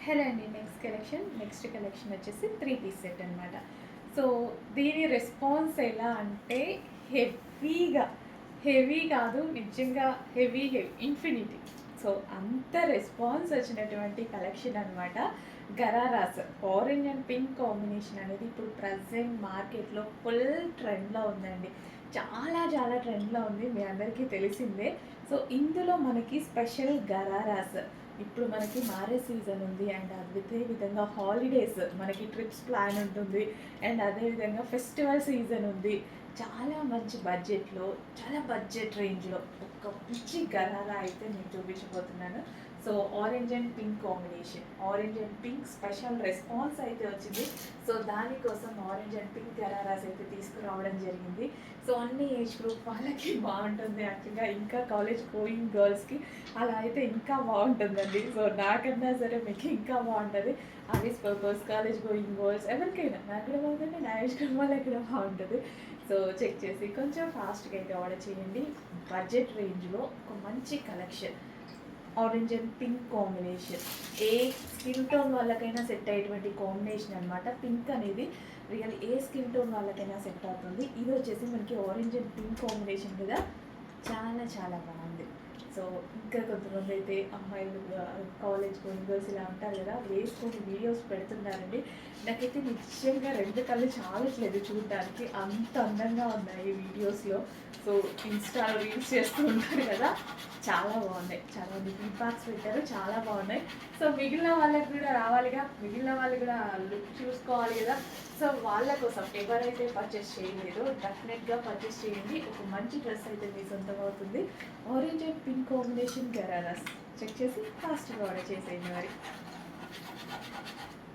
Hello అండి. Next collection వచ్చేసి 3 piece set అనమాట. సో దీని రెస్పాన్స్ ఎలా అంటే హెవీగా, హెవీ కాదు నిజంగా హెవీ ఇన్ఫినిటీ. సో అంత రెస్పాన్స్ వచ్చినటువంటి కలెక్షన్ అనమాట. Ghararas orange and pink combination అనేది ఇప్పుడు ప్రజెంట్ మార్కెట్లో ఫుల్ ట్రెండ్లో ఉందండి. చాలా చాలా ట్రెండ్లో ఉంది, మీ అందరికీ తెలిసిందే. సో ఇందులో మనకి స్పెషల్ గరారాస్ ఇప్పుడు మనకి మారే సీజన్ ఉంది అండ్ అదే విధంగా హాలిడేస్ మనకి ట్రిప్స్ ప్లాన్ ఉంటుంది అండ్ అదేవిధంగా ఫెస్టివల్ సీజన్ ఉంది. చాలా మంచి బడ్జెట్లో, చాలా బడ్జెట్ రేంజ్లో ఒక మంచి గరారా అయితే నేను చూపించబోతున్నాను. So orange and pink combination, orange and pink special response అయితే వచ్చింది. సో దానికోసం ఆరెంజ్ అండ్ పింక్ గరారాస్ అయితే తీసుకురావడం జరిగింది. సో అన్ని ఏజ్ గ్రూప్ వాళ్ళకి బాగుంటుంది. యాక్చువల్గా ఇంకా కాలేజ్ గోయింగ్ గర్ల్స్కి అలా అయితే ఇంకా బాగుంటుందండి. సో నాకన్నా సరే మీకు ఇంకా బాగుంటుంది. Office purpose, college going girls ఎవరికైనా నాకు కూడా బాగుంటుంది, నా ఏజ్ గ్రూప్ వాళ్ళకి కూడా బాగుంటుంది. సో చెక్ చేసి కొంచెం ఫాస్ట్గా అయితే ఆర్డర్ చేయండి. బడ్జెట్ రేంజ్లో ఒక మంచి collection, orange and pink combination, A skin tone వాళ్ళకైనా సెట్ అయ్యేటువంటి కాంబినేషన్ అనమాట. పింక్ అనేది రియల్ ఏ స్కిన్ టోన్ వాళ్ళకైనా సెట్ అవుతుంది. ఇది వచ్చేసి మనకి ఆరెంజ్ అండ్ పింక్ కాంబినేషన్ కదా, చాలా చాలా బాగుంది. సో ఇంకా కొంతమంది అయితే అమ్మాయిలు కాలేజ్ గోయింగ్ గర్ల్స్ ఇలా ఉంటారు కదా, వేసుకొని వీడియోస్ పెడుతున్నారండి. నాకైతే నిజంగా రెండు కళ్ళు చాలట్లేదు చూడడానికి, అంత అందంగా ఉన్నాయి వీడియోస్లో. సో ఇన్స్టాలో రీల్స్ చేస్తూ ఉంటారు కదా, చాలా బాగున్నాయి. చాలా మంది ఫీడ్బ్యాక్స్ పెట్టారు, చాలా బాగున్నాయి. సో మిగిలిన వాళ్ళకి కూడా రావాలిగా, మిగిలిన వాళ్ళు కూడా లుక్ చూసుకోవాలి కదా. సో వాళ్ళ కోసం ఎవరైతే పర్చేస్ చేయలేదో డెఫినెట్గా పర్చేస్ చేయండి. ఒక మంచి డ్రెస్ అయితే మీ సొంతం అవుతుంది. Orange and pink combination gararas check చేసి ఫాస్ట్గా ఆర్డర్ చేసేయండి మరి.